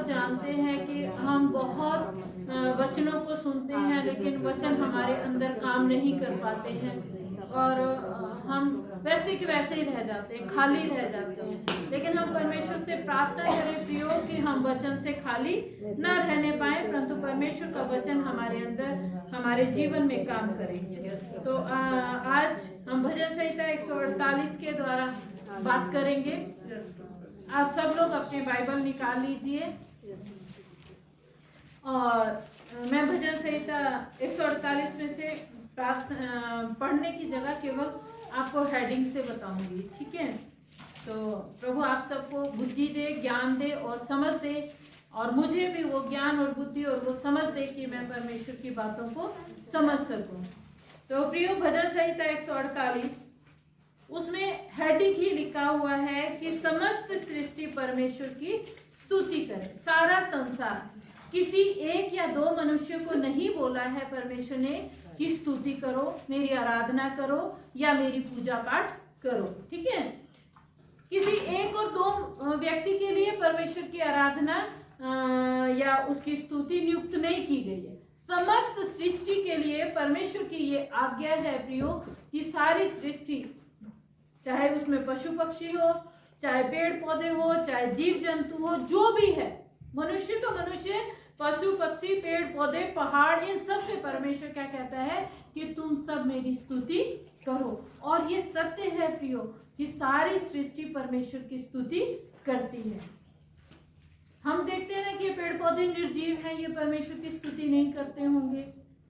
बहुत जानते हैं कि हम बहुत वचनों को सुनते हैं, लेकिन वचन हमारे अंदर काम नहीं कर पाते हैं और हम वैसे के वैसे ही रह जाते हैं, खाली रह जाते हैं। लेकिन हम परमेश्वर से प्रार्थना करें प्रियो कि हम वचन से खाली न रहने पाए, परंतु परमेश्वर का वचन हमारे अंदर हमारे जीवन में काम करें। तो आज हम भजन संहिता 148 के द्वारा बात करेंगे। आप सब लोग अपने बाइबल निकाल लीजिए और मैं भजन संहिता 148 में से पढ़ने की जगह केवल आपको हेडिंग से बताऊंगी, ठीक है। तो प्रभु आप सबको बुद्धि दे, ज्ञान दे और समझ दे, और मुझे भी वो ज्ञान और बुद्धि और वो समझ दे कि मैं परमेश्वर की बातों को समझ सकूं। तो प्रियो, भजन संहिता 148 उसमें हेडिंग ही लिखा हुआ है कि समस्त सृष्टि परमेश्वर की स्तुति करे। सारा संसार, किसी एक या दो मनुष्य को नहीं बोला है परमेश्वर ने कि स्तुति करो, मेरी आराधना करो या मेरी पूजा पाठ करो, ठीक है। किसी एक और दो व्यक्ति के लिए परमेश्वर की आराधना या उसकी स्तुति नियुक्त नहीं की गई है। समस्त सृष्टि के लिए परमेश्वर की ये आज्ञा है प्रियो कि सारी सृष्टि, चाहे उसमें पशु पक्षी हो, चाहे पेड़ पौधे हो, चाहे जीव जंतु हो, जो भी है, मनुष्य तो मनुष्य, पशु पक्षी, पेड़ पौधे, पहाड़, इन सब से परमेश्वर क्या कहता है कि तुम सब मेरी स्तुति करो। और ये सत्य है प्रियो कि सारी सृष्टि परमेश्वर की स्तुति करती है। हम देखते हैं कि पेड़ पौधे निर्जीव हैं, ये परमेश्वर की स्तुति नहीं करते होंगे,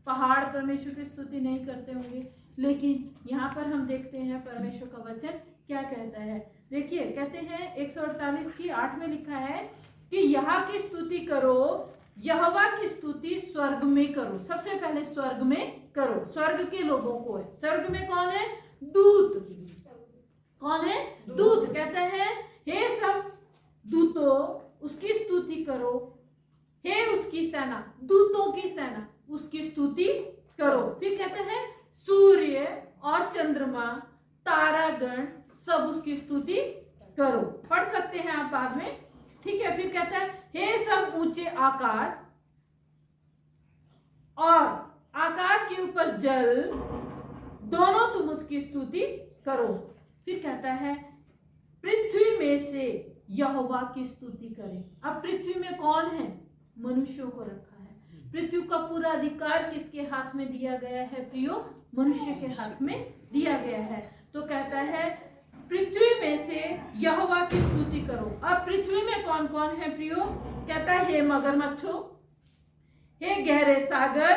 पहाड़ परमेश्वर की स्तुति नहीं करते होंगे, लेकिन यहाँ पर हम देखते हैं परमेश्वर का वचन क्या कहता है। देखिए, कहते हैं 148 की 8 में लिखा है कि यह की स्तुति करो, यहोवा की स्तुति स्वर्ग में करो। सबसे पहले स्वर्ग में करो, स्वर्ग के लोगों को है। स्वर्ग में कौन है? दूत। कौन है? दूत। कहते हैं हे सब दूतों उसकी स्तुति करो, हे उसकी सेना, दूतों की सेना उसकी स्तुति करो। फिर कहते हैं सूर्य और चंद्रमा, तारागण सब उसकी स्तुति करो। पढ़ सकते हैं आप बाद में, ठीक है। फिर कहता है हे सब ऊंचे आकाश और आकाश के ऊपर जल, दोनों तुम उसकी स्तुति करो। फिर कहता है पृथ्वी में से यहोवा की स्तुति करें। अब पृथ्वी में कौन है? मनुष्यों को रखा है। पृथ्वी का पूरा अधिकार किसके हाथ में दिया गया है प्रियो? मनुष्य के हाथ में दिया गया है। तो कहता है पृथ्वी में से यहोवा की स्तुति करो। अब पृथ्वी में कौन कौन है प्रियो? कहता है हे मगरमच्छों, हे गहरे सागर,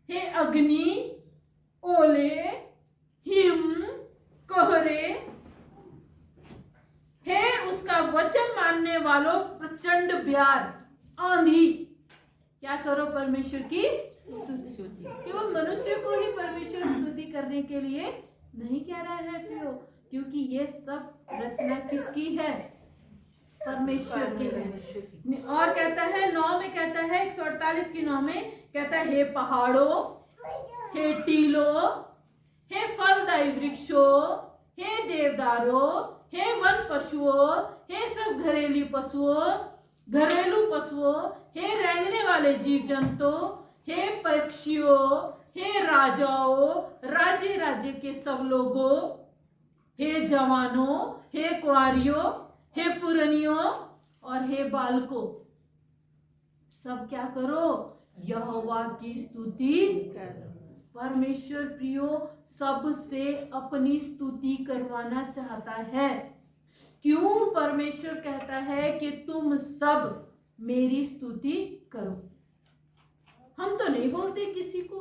हे अग्नि, ओले, हिम, कोहरे, हे उसका वचन मानने वालों, प्रचंड ब्यार, आंधी। क्या करो? परमेश्वर की स्तुति। केवल मनुष्य को ही परमेश्वर स्तुति करने के लिए नहीं कह रहा है प्रियो, क्योंकि ये सब रचना किसकी है? परमेश्वर की है। और कहता है 9 में, कहता है 148 की 9 में कहता है हे पहाड़ों, हे टीलों, हे फलदायी वृक्षों, हे देवदारों, हे वन पशुओं, हे सब घरेलू पशुओं, हे रेंगने वाले जीव जंतु, हे पक्षियों, हे राजाओं, राज्य राज्य के सब लोगों, हे जवानों, हे कुंवारियों, हे पुरनियों और हे बालकों, सब क्या करो? यहोवा की स्तुति करो। परमेश्वर प्रियो सबसे अपनी स्तुति करवाना चाहता है। क्यों? परमेश्वर कहता है कि तुम सब मेरी स्तुति करो। हम तो नहीं बोलते किसी को,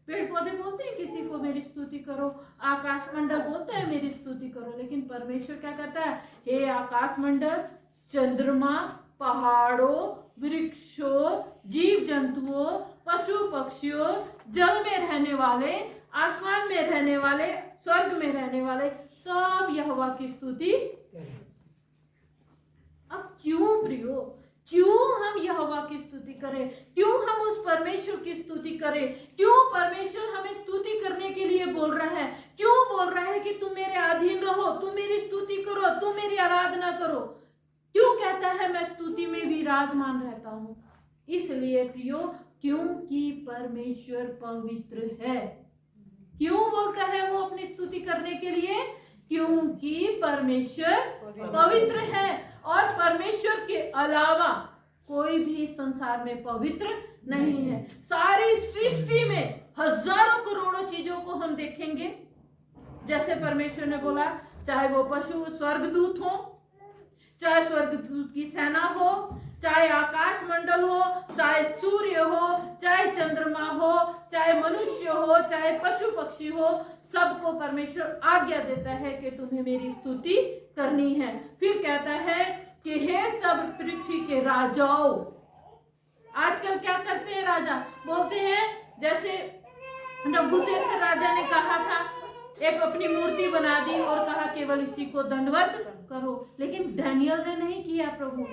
पेड़ पौधे बोलते हैं किसी को मेरी स्तुति करो, आकाश मंडल बोलता है मेरी स्तुति करो, लेकिन परमेश्वर क्या कहता है? हे आकाश मंडल, चंद्रमा, पहाड़ों, वृक्षों, जीव जंतुओं, पशु पक्षियों, जल में रहने वाले, आसमान में रहने वाले, स्वर्ग में रहने वाले, सब यहोवा की स्तुति। अब क्यों प्रियो, क्यों हम यहोवा की स्तुति करें? क्यों हम उस परमेश्वर की स्तुति करें? क्यों परमेश्वर हमें स्तुति करने के लिए बोल रहा है? क्यों बोल रहा है कि तुम मेरे अधीन रहो, तुम मेरी स्तुति करो, तुम मेरी आराधना करो? क्यों कहता है मैं मैं स्तुति में विराजमान रहता हूँ। इसलिए प्रियो, क्योंकि परमेश्वर पवित्र है। क्यों बोलता है वो अपनी स्तुति करने के लिए? क्योंकि परमेश्वर पवित्र है और परमेश्वर के अलावा कोई भी संसार में पवित्र नहीं है। सारी सृष्टि में हजारों करोड़ों चीजों को हम देखेंगे, जैसे परमेश्वर ने बोला, चाहे वो पशु स्वर्गदूत हो, चाहे स्वर्गदूत की सेना हो, चाहे आकाश मंडल हो, चाहे सूर्य हो, चाहे चंद्रमा हो, चाहे मनुष्य हो, चाहे पशु पक्षी हो, सबको परमेश्वर आज्ञा देता है कि तुम्हें मेरी स्तुति करनी है। फिर कहता है कि हे सब पृथ्वी के राजाओं। आजकल क्या करते हैं राजा? बोलते हैं, जैसे नबूकदनेस्सर राजा ने कहा था, एक अपनी मूर्ति बना दी और कहा केवल इसी को दंडवत करो। लेकिन दानियल ने नहीं किया प्रभु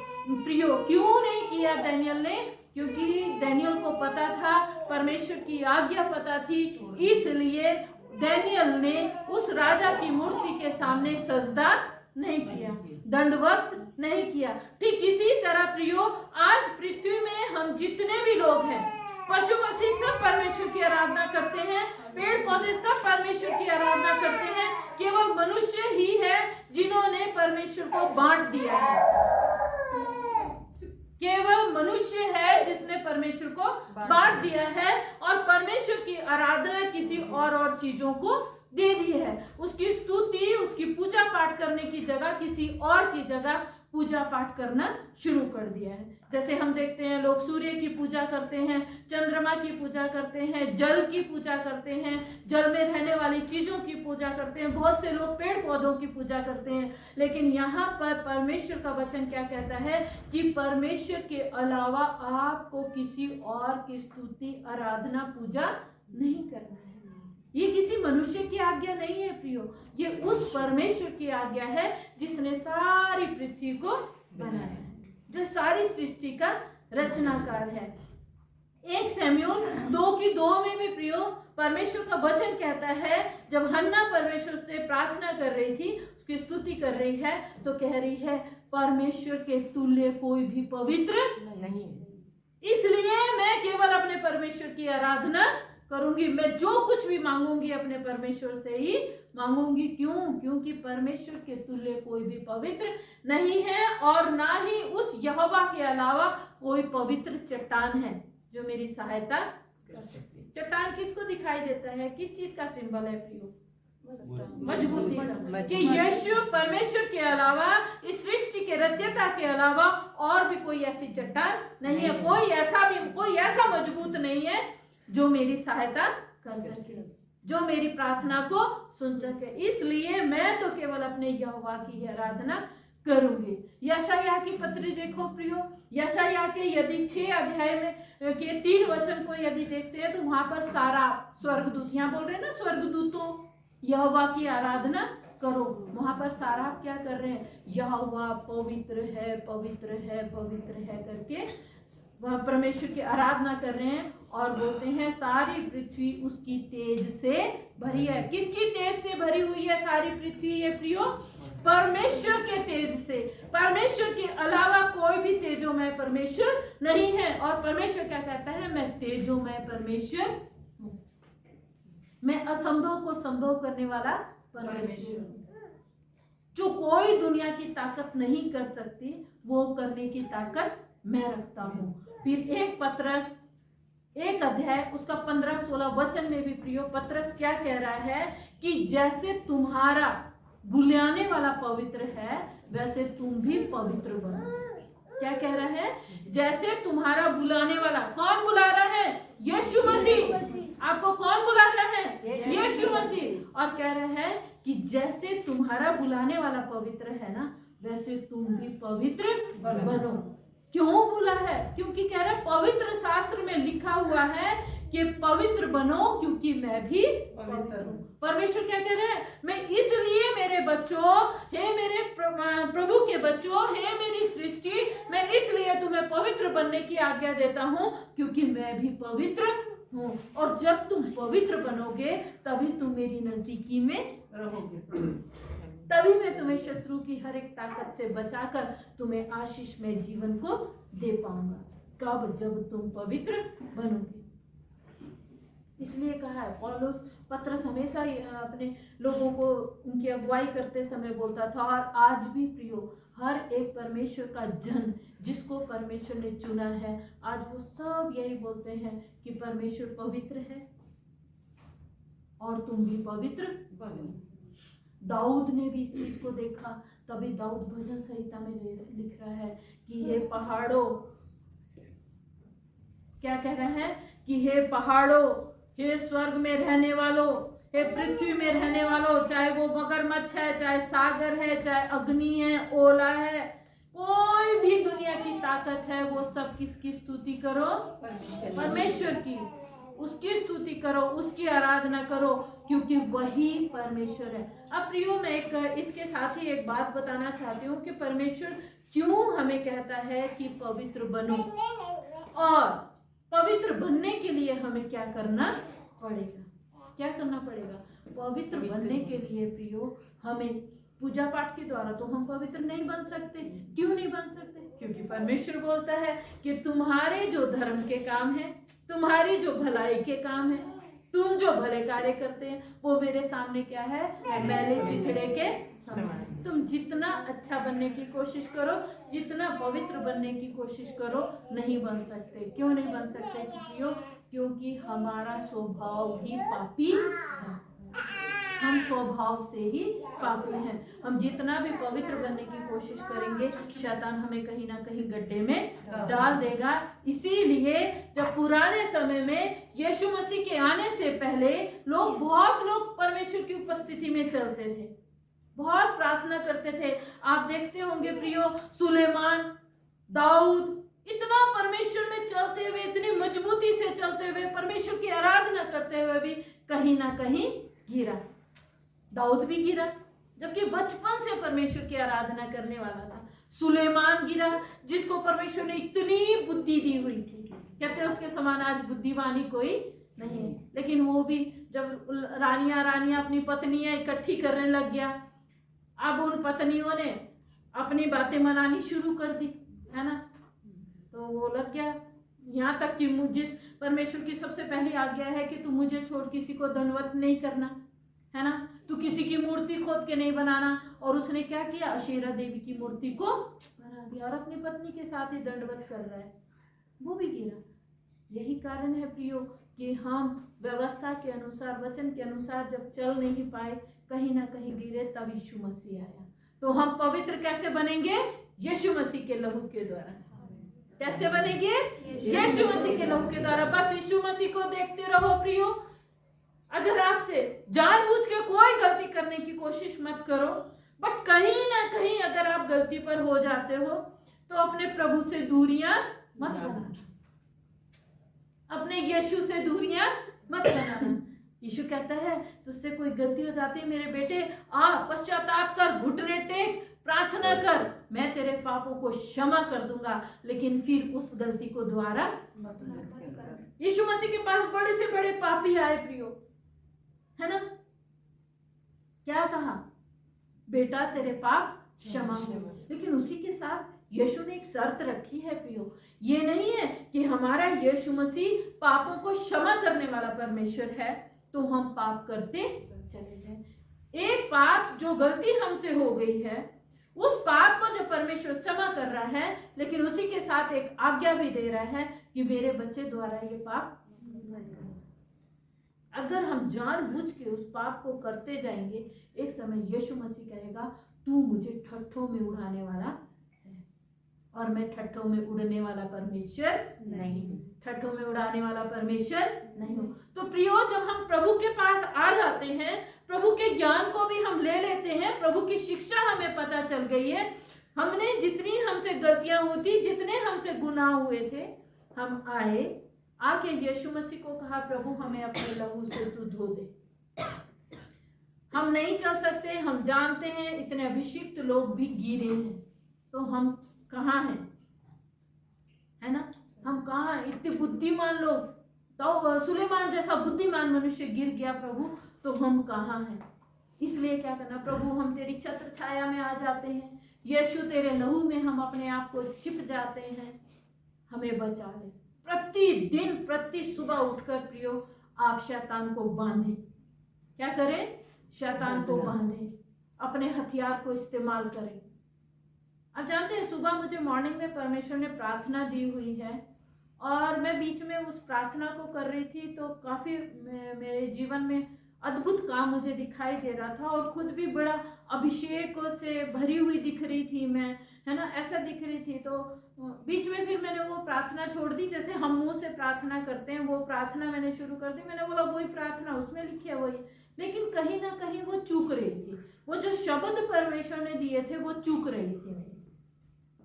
प्रियो। क्यों नहीं किया दानियल ने? क्योंकि दानियल को पता था, परमेश्वर की आज्ञा पता थी, इसलिए दानियल ने उस राजा की मूर्ति के सामने सजदा नहीं किया, दंडवत नहीं किया। ठीक इसी तरह प्रियो, आज पृथ्वी में हम जितने भी लोग हैं, पशु पक्षी सब परमेश्वर की आराधना करते हैं, पेड़ पौधे सब परमेश्वर की आराधना करते हैं, केवल मनुष्य ही है जिन्होंने परमेश्वर को बांट दिया है। केवल मनुष्य है जिसने परमेश्वर को बांट दिया है और परमेश्वर की आराधना किसी और चीजों को दे दी है। उसकी स्तुति, उसकी पूजा पाठ करने की जगह किसी और की जगह पूजा पाठ करना शुरू कर दिया है। जैसे हम देखते हैं, लोग सूर्य की पूजा करते हैं, चंद्रमा की पूजा करते हैं, जल की पूजा करते हैं, जल में रहने वाली चीजों की पूजा करते हैं, बहुत से लोग पेड़ पौधों की पूजा करते हैं। लेकिन यहाँ पर परमेश्वर का वचन क्या कहता है कि परमेश्वर के अलावा आपको किसी और की स्तुति, आराधना, पूजा नहीं करना है। ये किसी मनुष्य की आज्ञा नहीं है प्रियो, ये उस परमेश्वर की आज्ञा है जिसने सारी पृथ्वी को बनाया है, जो सारी सृष्टि का रचनाकार है। 1 शमूएल 2:2 में भी प्रियो परमेश्वर का वचन कहता है, जब हन्ना परमेश्वर से प्रार्थना कर रही थी, उसकी स्तुति कर रही है, तो कह रही है परमेश्वर के तुल्य कोई भी पवित्र नहीं है। इसलिए मैं केवल अपने परमेश्वर की आराधना करूंगी। मैं जो कुछ भी मांगूंगी अपने परमेश्वर से ही मांगूंगी। क्यों? क्योंकि परमेश्वर के तुल्य कोई भी पवित्र नहीं है और ना ही उस यहोवा के अलावा कोई पवित्र चट्टान है जो मेरी सहायता कर सकती है। चट्टान किसको दिखाई देता है? किस चीज का सिंबल है प्रियो? मजबूती का। कि यीशु परमेश्वर के अलावा, इस सृष्टि के रचयिता के अलावा और भी कोई ऐसी चट्टान नहीं है, कोई ऐसा मजबूत नहीं है जो मेरी सहायता कर सके, जो मेरी प्रार्थना को सुन सके। इसलिए मैं तो केवल अपने यहोवा की आराधना करूंगी। यशायाह की पत्री देखो प्रियो, यशायाह के यदि 6 अध्याय में के 3 वचन को यदि देखते हैं तो वहां पर सारा स्वर्गदूत, यहाँ बोल रहे हैं ना स्वर्गदूतों यहोवा की आराधना करो, वहां पर सारा क्या कर रहे हैं? यहोवा पवित्र है, पवित्र है, पवित्र है करके वह परमेश्वर की आराधना कर रहे हैं और बोलते हैं सारी पृथ्वी उसकी तेज से भरी है। किसकी तेज से भरी हुई है सारी पृथ्वी? ये प्रियो परमेश्वर के तेज से। परमेश्वर के अलावा कोई भी तेजोमय परमेश्वर नहीं है। और परमेश्वर क्या कहता है? मैं तेजोमय परमेश्वर हूं, मैं असंभव को संभव करने वाला परमेश्वर हूं। जो कोई दुनिया की ताकत नहीं कर सकती वो करने की ताकत मैं रखता हूं। फिर 1 पतरस 1 अध्याय उसका 15-16 वचन में भी प्रियो पतरस क्या कह रहा है कि जैसे तुम्हारा बुलाने वाला पवित्र है वैसे तुम भी पवित्र बनो। क्या कह रहा है? जैसे तुम्हारा बुलाने वाला, कौन बुला रहा है? यीशु मसीह। आपको कौन बुला रहा है? यीशु मसीह। और कह रहा है कि जैसे तुम्हारा बुलाने वाला पवित्र है ना, वैसे तुम भी पवित्र बनो। क्यों बोला है? क्योंकि कह रहा है पवित्र शास्त्र में लिखा हुआ है कि पवित्र बनो क्योंकि मैं भी पवित्र हूँ। परमेश्वर क्या कह रहे हैं? मैं इसलिए मेरे बच्चों, हे मेरे प्रभु के बच्चों, हे मेरी सृष्टि, मैं इसलिए तुम्हें पवित्र बनने की आज्ञा देता हूँ क्योंकि मैं भी पवित्र हूँ। और जब तुम पवित्र बनोगे तभी तुम मेरी नजदीकी में रहोगे। तभी मैं तुम्हें शत्रु की हर एक ताकत से बचाकर तुम्हें आशीष में जीवन को दे पाऊंगा। कब? जब तुम पवित्र बनोगे। इसलिए कहा है पौलुस, पत्रस हमेशा अपने लोगों को उनकी अगुवाई करते समय बोलता था, और आज भी प्रियो हर एक परमेश्वर का जन जिसको परमेश्वर ने चुना है, आज वो सब यही बोलते हैं कि परमेश्वर पवित्र है और तुम भी पवित्र बनो। दाऊद ने भी इस चीज को देखा, तभी दाऊद भजन संहिता में लिख रहा है कि हे पहाड़ों, क्या कह रहे हैं कि हे पहाड़ों, हे स्वर्ग में रहने वालों, हे पृथ्वी में रहने वालों, चाहे वो मगरमच्छ है, चाहे सागर है, चाहे अग्नि है, ओला है, कोई भी दुनिया की ताकत है, वो सब किसकी स्तुति करो? परमेश्वर की। उसकी स्तुति करो, उसकी आराधना करो, क्योंकि वही परमेश्वर है। अब प्रियो, मैं इसके साथ ही एक बात बताना चाहती हूँ कि परमेश्वर क्यों हमें कहता है कि पवित्र बनो, और पवित्र बनने के लिए हमें क्या करना पड़ेगा? क्या करना पड़ेगा? पवित्र बनने के लिए प्रियो, हमें पूजा पाठ के द्वारा तो हम पवित्र नहीं बन सकते। क्यों नहीं बन सकते? क्योंकि परमेश्वर बोलता है कि तुम्हारे जो धर्म के काम है, तुम्हारी जो भलाई के काम है, तुम जो भले कार्य करते हैं, वो मेरे सामने क्या है? मैले चिथड़े के समान। तुम जितना अच्छा बनने की कोशिश करो, जितना पवित्र बनने की कोशिश करो, नहीं बन सकते। क्यों नहीं बन सकते? क्योंकि हमारा स्वभाव ही पापी है। हम स्वभाव से ही पापी हैं। हम जितना भी पवित्र बनने की कोशिश करेंगे, शैतान हमें कहीं ना कहीं गड्ढे में डाल देगा। इसीलिए जब पुराने समय में यीशु मसीह के आने से पहले बहुत लोग परमेश्वर की उपस्थिति में चलते थे, बहुत प्रार्थना करते थे। आप देखते होंगे प्रियो, सुलेमान, दाऊद इतना परमेश्वर में चलते हुए, इतनी मजबूती से चलते हुए, परमेश्वर की आराधना करते हुए भी कहीं ना कहीं गिरा। दाऊद भी गिरा, जबकि बचपन से परमेश्वर की आराधना करने वाला था। सुलेमान गिरा, जिसको परमेश्वर ने इतनी बुद्धि दी हुई थी, कहते हैं उसके समान आज बुद्धिमानी कोई नहीं है। लेकिन वो भी जब रानियां अपनी पत्नियां इकट्ठी करने लग गया, अब उन पत्नियों ने अपनी बातें मनानी शुरू कर दी, है ना। तो वो लग गया यहाँ तक कि मुझे परमेश्वर की सबसे पहली आज्ञा है कि तू मुझे छोड़ किसी को दंडवत नहीं करना, है ना। तू किसी की मूर्ति खोद के नहीं बनाना। और उसने क्या किया? अशेरा देवी की मूर्ति को बना दिया और अपनी पत्नी के साथ ही दंडवत कर रहा है, वो भी गिरा। यही कारण है प्रियो कि हम व्यवस्था के अनुसार, वचन के अनुसार जब चल नहीं पाए, कहीं ना कहीं गिरे, तब यीशु मसीह आया। तो हम पवित्र कैसे बनेंगे? यीशु मसीह के लहू के द्वारा। कैसे बनेंगे? यीशु मसीह के लहू के द्वारा। बस यीशु मसीह को देखते रहो प्रियो। अगर आपसे जानबूझ के कोई गलती करने की कोशिश मत करो, बट कहीं ना कहीं अगर आप गलती पर हो जाते हो तो अपने प्रभु से दूरियां मत बनाना, अपने यीशु से दूरियां मत बनाना। यीशु कहता है तुझसे कोई गलती हो जाती है मेरे बेटे, आ पश्चाताप कर, घुटने टेक, प्रार्थना कर, मैं तेरे पापों को क्षमा कर दूंगा, लेकिन फिर उस गलती को दोबारा मत कर। यीशु मसीह के पास बड़े से बड़े पापी आए प्रियो, है ना। क्या कहा? बेटा तेरे पाप क्षमा हो। लेकिन उसी के साथ यीशु ने एक शर्त रखी है प्रियो। ये नहीं है कि हमारा यीशु मसीह पापों को क्षमा करने वाला परमेश्वर है तो हम पाप करते चले जाएं। एक पाप जो गलती हमसे हो गई है, उस पाप को जो परमेश्वर क्षमा कर रहा है, लेकिन उसी के साथ एक आज्ञा भी दे रहा है कि मेरे बच्चे द्वारा ये पाप मत करो। अगर हम जानबूझ के उस पाप को करते जाएंगे, एक समय यीशु मसीह कहेगा तू मुझे ठट्ठों में उड़ाने वाला है, और मैं ठट्ठों में उड़ने वाला परमेश्वर नहीं हूँ, ठट्ठों में उड़ाने वाला परमेश्वर नहीं हूँ। तो प्रियो, जब हम प्रभु के पास आ जाते हैं, प्रभु के ज्ञान को भी हम ले लेते हैं, प्रभु की शिक्षा हमें पता चल गई है, हमने जितनी हमसे गलतियां हुई थी, जितने हमसे गुनाह हुए थे, हम आके यीशु मसीह को कहा प्रभु हमें अपने लहू से तू धो दे। हम नहीं चल सकते, हम जानते हैं इतने अभिषिक्त लोग भी गिरे हैं, तो हम कहाँ हैं, है ना। हम कहाँ, इतने बुद्धिमान लोग, तो सुलेमान जैसा बुद्धिमान मनुष्य गिर गया प्रभु, तो हम कहाँ हैं। इसलिए क्या करना, प्रभु हम तेरी छत्र छाया में आ जाते हैं, यीशु तेरे लहू में हम अपने आप को छिप जाते हैं, हमें बचा ले। प्रतिदिन प्रति सुबह उठकर प्रियो आप शैतान को बांधे, क्या करें, शैतान को बांधे, अपने हथियार को इस्तेमाल करें। आप जानते हैं सुबह मुझे मॉर्निंग में परमेश्वर ने प्रार्थना दी हुई है और मैं बीच में उस प्रार्थना को कर रही थी तो काफी मेरे जीवन में अद्भुत काम मुझे दिखाई दे रहा था और खुद भी बड़ा अभिषेकों से भरी हुई दिख रही थी मैं, है ना, ऐसा दिख रही थी। तो बीच में फिर मैंने वो प्रार्थना छोड़ दी, जैसे हम मुंह से प्रार्थना करते हैं वो प्रार्थना मैंने शुरू कर दी। मैंने बोला वही प्रार्थना उसमें लिखी है वही, लेकिन कहीं ना कहीं वो चूक रही थी, वो जो शब्द परमेश्वर ने दिए थे वो चूक रही थी मेरी।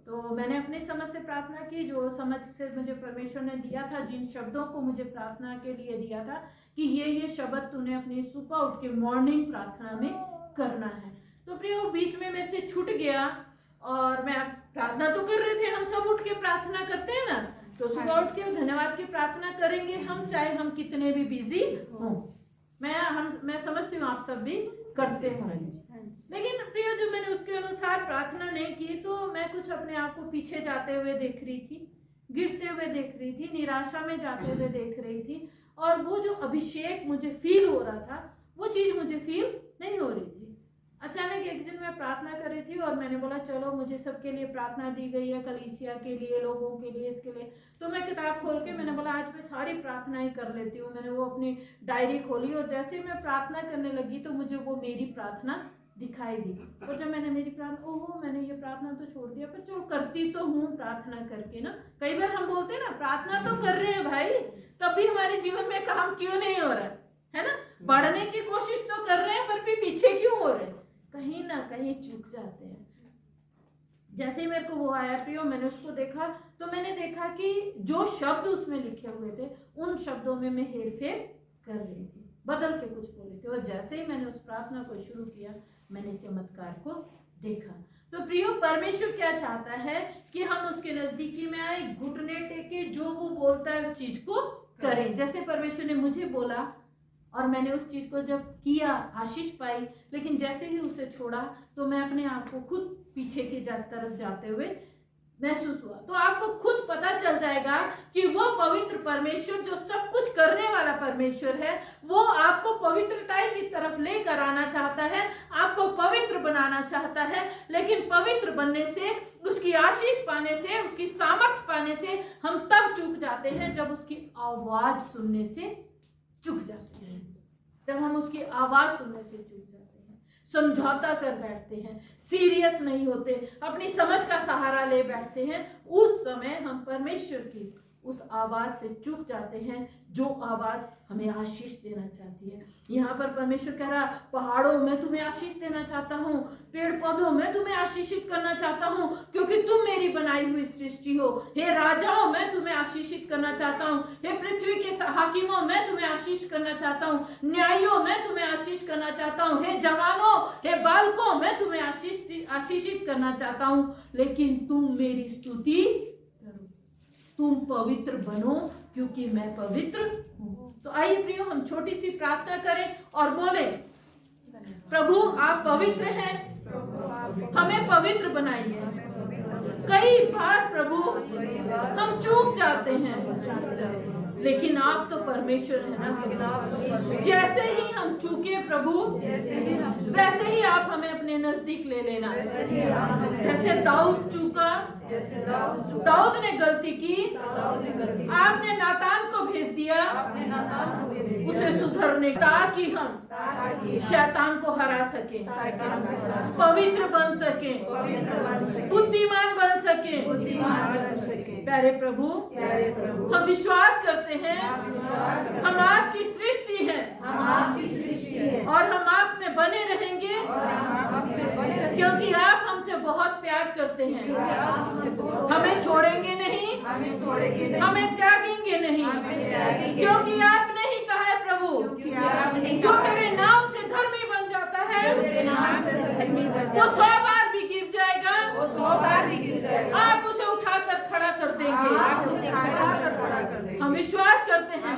तो मैंने अपनी समझ से प्रार्थना की, जो समझ से मुझे परमेश्वर ने दिया था, जिन शब्दों को मुझे प्रार्थना के लिए दिया था कि ये शब्द तूने अपनी सुबह उठ के मॉर्निंग प्रार्थना में करना है। तो प्रिय वो बीच में मेरे से छूट गया और मैं प्रार्थना तो कर रहे थे, हम सब उठ के प्रार्थना करते हैं ना, तो सुबह उठ के धन्यवाद की प्रार्थना करेंगे हम, चाहे हम कितने भी बिजी हों। मैं समझती हूँ आप सब भी करते होंगे, लेकिन प्रिय जो मैंने उसके अनुसार प्रार्थना नहीं की तो मैं कुछ अपने आप को पीछे जाते हुए देख रही थी, गिरते हुए देख रही थी, निराशा में जाते हुए देख रही थी, और वो जो अभिषेक मुझे फील हो रहा था वो चीज मुझे फील नहीं हो रही थी। अचानक एक दिन मैं प्रार्थना कर रही थी और मैंने बोला चलो मुझे सबके लिए प्रार्थना दी गई है, कलीसिया के लिए, लोगों के लिए, इसके लिए, तो मैं किताब खोल के मैंने बोला आज मैं सारी प्रार्थनाएं कर लेती हूँ। मैंने वो अपनी डायरी खोली और जैसे मैं प्रार्थना करने लगी तो मुझे वो मेरी प्रार्थना दिखाई दी, और जब मैंने मेरी प्रार्थना, ओहो मैंने ये प्रार्थना तो छोड़ दिया, पर चलो करती तो हूँ प्रार्थना करके ना। कई बार हम बोलते हैं ना प्रार्थना तो कर रहे हैं भाई, तब भी हमारे जीवन में काम क्यों नहीं हो रहा है ना, बढ़ने की कोशिश तो कर रहे हैं पर भी पीछे क्यों हो रहे हैं, कहीं ना कहीं चूक जाते हैं। जैसे ही मेरे को वो आया प्रियो, मैंने उसको देखा तो मैंने देखा कि जो शब्द उसमें लिखे हुए थे उन शब्दों में मैं हेरफेर कर रही थी, बदल के कुछ बोल रही थी, और जैसे ही मैंने उस प्रार्थना को शुरू किया मैंने चमत्कार को देखा। तो प्रियो परमेश्वर क्या चाहता है कि हम उसके नजदीकी में आए, घुटने टेके, जो वो बोलता है उस चीज को करें। जैसे परमेश्वर ने मुझे बोला और मैंने उस चीज को जब किया आशीष पाई, लेकिन जैसे ही उसे छोड़ा तो मैं अपने आप को खुद पीछे की तरफ जाते हुए महसूस हुआ। तो आपको खुद पता चल जाएगा कि वो पवित्र परमेश्वर जो सब कुछ करने वाला परमेश्वर है, वो आपको पवित्रता की तरफ लेकर आना चाहता है, आपको पवित्र बनाना चाहता है। लेकिन पवित्र बनने से, उसकी आशीष पाने से, उसकी सामर्थ पाने से हम तब चूक जाते हैं जब उसकी आवाज सुनने से चूक जाते हैं, जब हम उसकी आवाज सुनने से चूक जाते हैं, समझौता कर बैठते हैं, सीरियस नहीं होते, अपनी समझ का सहारा ले बैठते हैं, उस समय हम परमेश्वर की उस आवाज से चूक जाते हैं जो आवाज हमें आशीष देना चाहती है। यहाँ पर परमेश्वर कह रहा, पहाड़ों में तुम्हें आशीष देना चाहता हूँ, पेड़ पौधों में तुम्हें आशीषित करना चाहता हूँ, क्योंकि तुम मेरी बनाई हुई सृष्टि हो। हे राजाओं मैं तुम्हें आशीषित करना चाहता हूँ, हे पृथ्वी के हाकिमों मैं तुम्हें आशीष करना चाहता हूँ, न्यायियों मैं तुम्हें आशीष करना चाहता हूँ, हे जवानों, हे बालकों मैं तुम्हें आशीषित करना चाहता हूँ। लेकिन तुम मेरी स्तुति करो, तुम पवित्र बनो क्योंकि मैं पवित्र हूँ। तो आइए प्रियो हम छोटी सी प्रार्थना करें और बोले, प्रभु आप पवित्र हैं, हमें पवित्र बनाइए। कई बार प्रभु हम चूक जाते हैं, लेकिन आप तो परमेश्वर है ना, जैसे ही हम चूके प्रभु वैसे ही आप हमें अपने नजदीक ले लेना। जैसे दाऊद चूका, दाऊद ने गलती की, आपने नातान को भेज दिया उसे सुधरने, ताकि हम शैतान को हरा सके, पवित्र बन सके, बुद्धिमान बन सके। प्यारे प्रभु हम विश्वास करते हैं हम आपकी सृष्टि है और हम आप में बने रहेंगे, क्योंकि आप हमसे बहुत प्यार करते हैं। हमें छोड़ेंगे नहीं, हमें त्यागेंगे नहीं, क्योंकि आपने ही कहा है प्रभु, जो तेरे नाम से धर्मी बन जाता है वो 100 बार भी गिर जाएगा, आप उसे उठाकर खड़ा कर देंगे। हम विश्वास करते हैं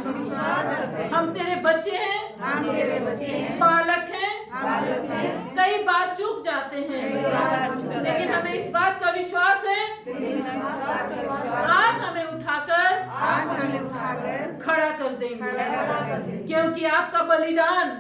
हम तेरे बच्चे हैं, बालक हैं, कई बार चूक जाते हैं, लेकिन हमें इस बात का विश्वास है आज हमें उठाकर खड़ा कर देंगे, क्योंकि आपका बलिदान